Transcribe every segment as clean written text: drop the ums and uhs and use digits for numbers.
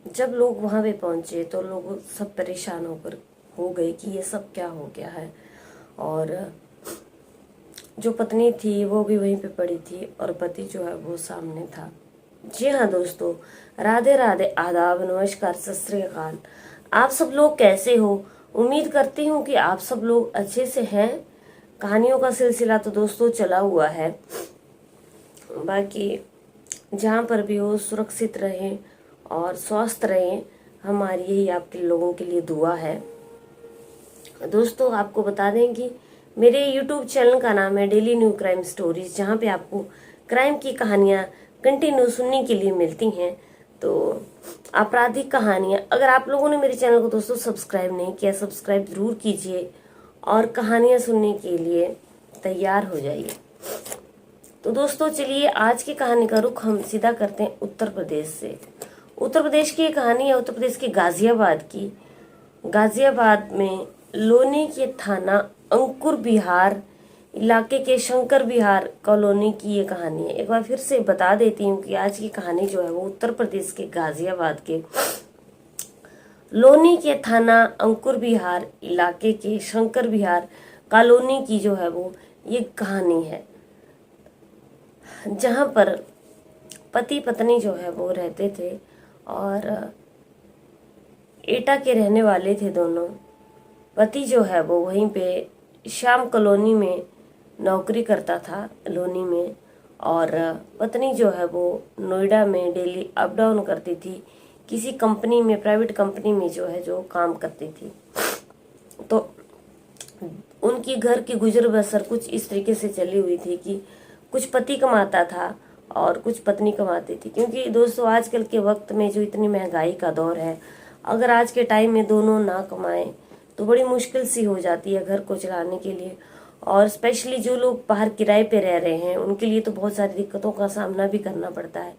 जब लोग वहां पे पहुंचे तो लोग सब परेशान हो गए कि ये सब क्या हो गया है। और जो पत्नी थी वो भी वहीं पे पड़ी थी और पति जो है वो सामने था। जी हाँ दोस्तों, राधे राधे, आदाब, नमस्कार, सत श्री अकाल। आप सब लोग कैसे हो? उम्मीद करती हूँ कि आप सब लोग अच्छे से हैं। कहानियों का सिलसिला तो दोस्तों चला हुआ है। बाकी जहाँ पर भी हो सुरक्षित रहें और स्वस्थ रहें, हमारी यही आपके लोगों के लिए दुआ है। दोस्तों आपको बता दें कि मेरे YouTube चैनल का नाम है डेली न्यू क्राइम स्टोरीज, जहाँ पे आपको क्राइम की कहानियाँ कंटिन्यू सुनने के लिए मिलती हैं। तो आपराधिक कहानियाँ, अगर आप लोगों ने मेरे चैनल को दोस्तों सब्सक्राइब नहीं किया, सब्सक्राइब जरूर कीजिए और कहानियाँ सुनने के लिए तैयार हो जाइए। तो दोस्तों चलिए आज की कहानी का रुख हम सीधा करते हैं उत्तर प्रदेश से। उत्तर प्रदेश की ये कहानी है उत्तर प्रदेश के गाजियाबाद की। गाजियाबाद में लोनी के थाना अंकुर विहार इलाके के शंकर विहार कॉलोनी की ये कहानी है। एक बार फिर से बता देती हूँ कि आज की कहानी जो है वो उत्तर प्रदेश के गाजियाबाद के लोनी के थाना अंकुर विहार इलाके के शंकर विहार कॉलोनी की जो है वो ये कहानी है, जहां पर पति पत्नी जो है वो रहते थे और एटा के रहने वाले थे दोनों। पति जो है वो वहीं पे श्याम कॉलोनी में नौकरी करता था लोनी में, और पत्नी जो है वो नोएडा में डेली अप डाउन करती थी, किसी कंपनी में, प्राइवेट कंपनी में जो है जो काम करती थी। तो उनकी घर की गुजर बसर कुछ इस तरीके से चली हुई थी कि कुछ पति कमाता था और कुछ पत्नी कमाती थी। क्योंकि दोस्तों आजकल के वक्त में जो इतनी महंगाई का दौर है, अगर आज के टाइम में दोनों ना कमाएं तो बड़ी मुश्किल सी हो जाती है घर को चलाने के लिए। और स्पेशली जो लोग बाहर किराए पे रह रहे हैं उनके लिए तो बहुत सारी दिक्कतों का सामना भी करना पड़ता है।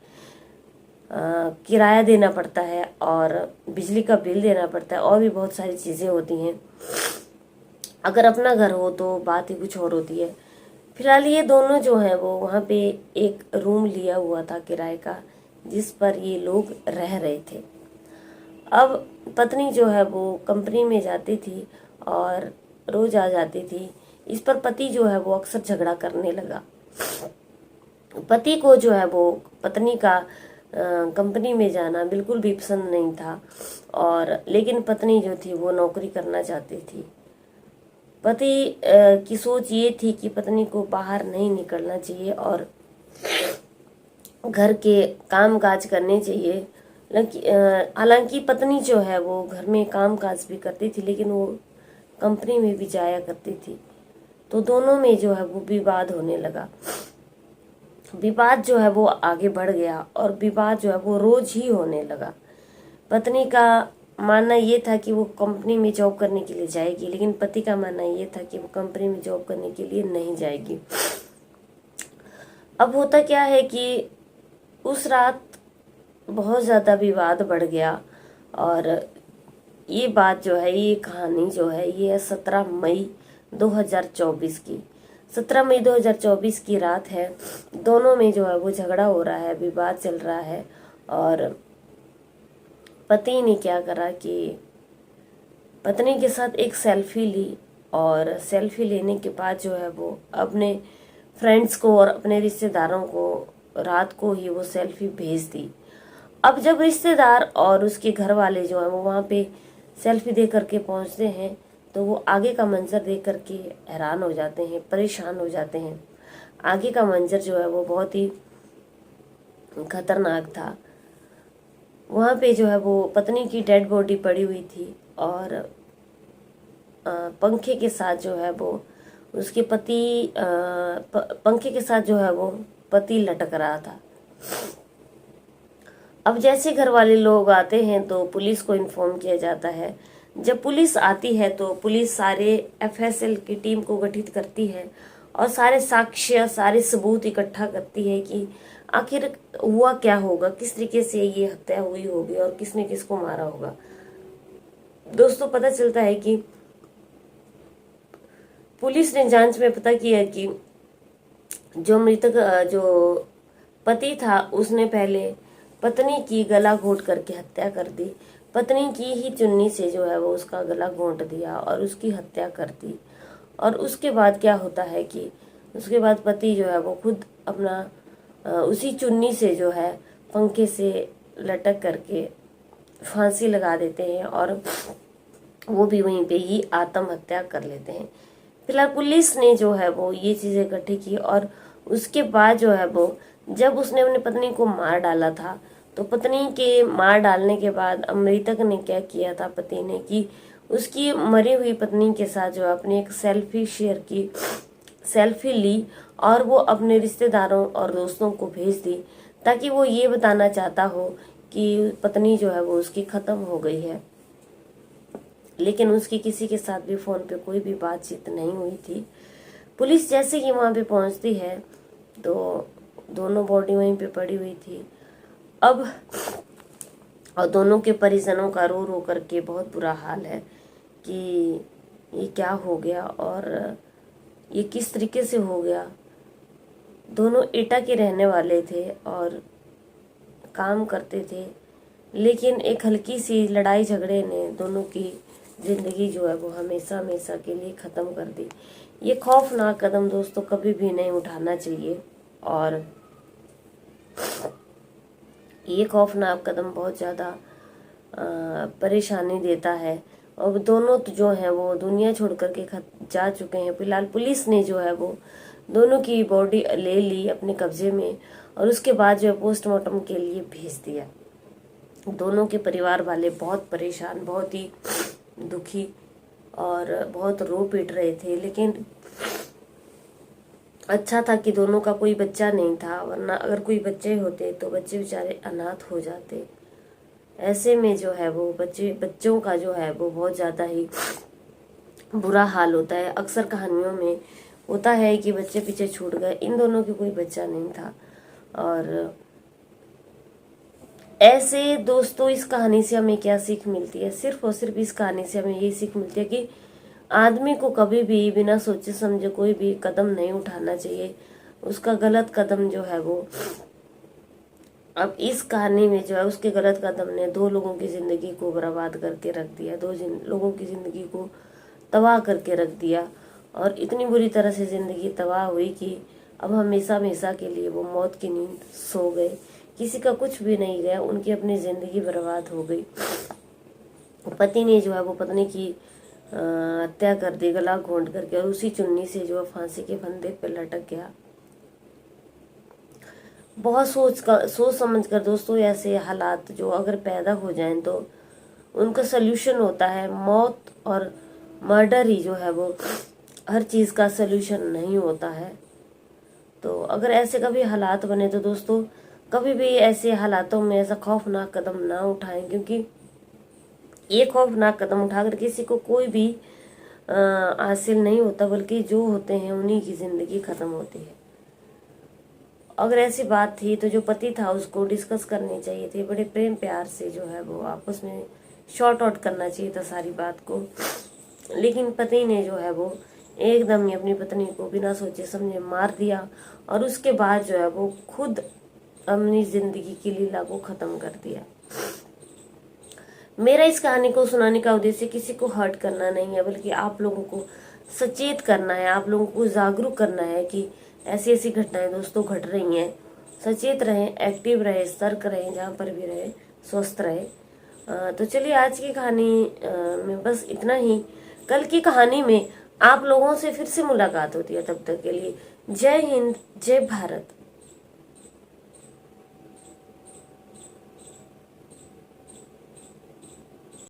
किराया देना पड़ता है और बिजली का बिल देना पड़ता है और भी बहुत सारी चीज़ें होती हैं। अगर अपना घर हो तो बात ही कुछ और होती है। फिलहाल ये दोनों जो हैं वो वहाँ पे एक रूम लिया हुआ था किराए का, जिस पर ये लोग रह रहे थे। अब पत्नी जो है वो कंपनी में जाती थी और रोज आ जाती थी। इस पर पति जो है वो अक्सर झगड़ा करने लगा। पति को जो है वो पत्नी का कंपनी में जाना बिल्कुल भी पसंद नहीं था, और लेकिन पत्नी जो थी वो नौकरी करना चाहती थी। पति की सोच ये थी कि पत्नी को बाहर नहीं निकलना चाहिए और घर के काम काज करने चाहिए। हालांकि पत्नी जो है वो घर में काम काज भी करती थी, लेकिन वो कंपनी में भी जाया करती थी। तो दोनों में जो है वो विवाद होने लगा। विवाद जो है वो आगे बढ़ गया और विवाद जो है वो रोज ही होने लगा। पत्नी का मानना ये था कि वो कंपनी में जॉब करने के लिए जाएगी, लेकिन पति का मानना ये था कि वो कंपनी में जॉब करने के लिए नहीं जाएगी। अब होता क्या है कि उस रात बहुत ज़्यादा विवाद बढ़ गया। और ये बात जो है, ये कहानी जो है, ये है 17 मई 2024 की। 17 मई 2024 की रात है। दोनों में जो है वो झगड़ा हो रहा है, विवाद चल रहा है। और पति ने क्या करा कि पत्नी के साथ एक सेल्फी ली, और सेल्फी लेने के बाद जो है वो अपने फ्रेंड्स को और अपने रिश्तेदारों को रात को ही वो सेल्फी भेज दी। अब जब रिश्तेदार और उसके घर वाले जो है वो वहाँ पे सेल्फी दे करके पहुँचते हैं तो वो आगे का मंजर देख करके हैरान हो जाते हैं, परेशान हो जाते हैं। आगे का मंजर जो है वो बहुत ही खतरनाक था। वहाँ पे जो है वो पत्नी की डेड बॉडी पड़ी हुई थी और पंखे के साथ जो है वो उसके पति पंखे के साथ जो है वो पति लटक रहा था। अब जैसे घर वाले लोग आते हैं तो पुलिस को इन्फॉर्म किया जाता है। जब पुलिस आती है तो पुलिस सारे FSL की टीम को गठित करती है और सारे साक्ष्य, सारे सबूत इकट्ठा करती है कि आखिर हुआ क्या होगा, किस तरीके से ये हत्या हुई होगी और किसने किसको मारा होगा। दोस्तों पता चलता है कि पुलिस ने जांच में पता किया कि जो मृतक जो पति था उसने पहले पत्नी की गला घोंट करके हत्या कर दी। पत्नी की ही चुन्नी से जो है वो उसका गला घोंट दिया और उसकी हत्या कर दी। और उसके बाद क्या होता है कि उसके बाद पति जो है वो खुद अपना उसी चुन्नी से जो है पंखे से लटक करके फांसी लगा देते हैं और वो भी वहीं पे ही आत्महत्या कर लेते हैं। फिलहाल पुलिस ने जो है वो ये चीजें इकट्ठी की और उसके बाद जो है वो जब उसने अपनी पत्नी को मार डाला था तो पत्नी के मार डालने के बाद मृतक ने क्या किया था, पति ने, कि उसकी मरी हुई पत्नी के साथ जो अपनी एक सेल्फी शेयर की, सेल्फी ली और वो अपने रिश्तेदारों और दोस्तों को भेज दी ताकि वो ये बताना चाहता हो कि पत्नी जो है वो उसकी खत्म हो गई है। लेकिन उसकी किसी के साथ भी फोन पे कोई भी बातचीत नहीं हुई थी। पुलिस जैसे ही वहां पे पहुंचती है तो दोनों बॉडी वहीं पे पड़ी हुई थी। अब और दोनों के परिजनों का रो रो करके बहुत बुरा हाल है कि ये क्या हो गया और ये किस तरीके से हो गया। दोनों एटा के रहने वाले थे और काम करते थे, लेकिन एक हल्की सी लड़ाई झगड़े ने दोनों की जिंदगी जो है वो हमेशा हमेशा के लिए ख़त्म कर दी। ये खौफनाक कदम दोस्तों कभी भी नहीं उठाना चाहिए और ये खौफनाक कदम बहुत ज़्यादा परेशानी देता है। और दोनों तो जो हैं वो दुनिया छोड़ करके जा चुके हैं। फिलहाल पुलिस ने जो है वो दोनों की बॉडी ले ली अपने कब्जे में और उसके बाद जो है पोस्टमार्टम के लिए भेज दिया। दोनों के परिवार वाले बहुत परेशान, बहुत ही दुखी और बहुत रो पीट रहे थे। लेकिन अच्छा था कि दोनों का कोई बच्चा नहीं था, वरना अगर कोई बच्चे होते तो बच्चे बेचारे अनाथ हो जाते। ऐसे में जो है वो बच्चों का जो है वो बहुत ज़्यादा ही बुरा हाल होता है। अक्सर कहानियों में होता है कि बच्चे पीछे छूट गए, इन दोनों की कोई बच्चा नहीं था। और ऐसे दोस्तों इस कहानी से हमें क्या सीख मिलती है? सिर्फ और सिर्फ इस कहानी से हमें ये सीख मिलती है कि आदमी को कभी भी बिना सोचे समझे कोई भी कदम नहीं उठाना चाहिए। उसका गलत कदम जो है वो, अब इस कहानी में जो है उसके गलत कदम ने 2 लोगों की जिंदगी को बर्बाद करके रख दिया, 2 लोगों की जिंदगी को तबाह करके रख दिया। और इतनी बुरी तरह से जिंदगी तबाह हुई कि अब हमेशा हमेशा के लिए वो मौत की नींद सो गए। किसी का कुछ भी नहीं गया, उनकी अपनी जिंदगी बर्बाद हो गई। पति ने जो है वो पत्नी की हत्या कर दी गला घोंट करके और उसी चुन्नी से जो है फांसी के फंदे पे लटक गया। बहुत सोच समझ कर दोस्तों ऐसे हालात जो अगर पैदा हो जाएं तो उनका सल्यूशन होता है मौत, और मर्डर ही जो है वो हर चीज़ का सल्यूशन नहीं होता है। तो अगर ऐसे कभी हालात बने तो दोस्तों कभी भी ऐसे हालातों में ऐसा खौफनाक कदम ना उठाएं, क्योंकि ये खौफनाक कदम उठाकर किसी को कोई भी हासिल नहीं होता, बल्कि जो होते हैं उन्हीं की जिंदगी खत्म होती है। अगर ऐसी बात थी तो जो पति था उसको डिस्कस करनी चाहिए थी, बड़े प्रेम प्यार से जो है वो आपस में शॉर्ट आउट करना चाहिए था सारी बात को। लेकिन पति ने जो है वो एकदम ही अपनी पत्नी को बिना सोचे समझे मार दिया और उसके बाद जो है वो खुद अपनी जिंदगी की लीला को खत्म कर दिया। मेरा इस कहानी को सुनाने का उद्देश्य किसी को हर्ट करना नहीं है, बल्कि आप लोगों को सचेत करना है, आप लोगों को जागरूक करना है कि ऐसी ऐसी घटनाएं दोस्तों घट रही हैं। सचेत रहें, एक्टिव रहें, सतर्क रहें, जहाँ पर भी रहें, स्वस्थ रहें। तो चलिए आज की कहानी में बस इतना ही। कल की कहानी में आप लोगों से फिर से मुलाकात होती है। तब तक के लिए जय हिंद, जय भारत।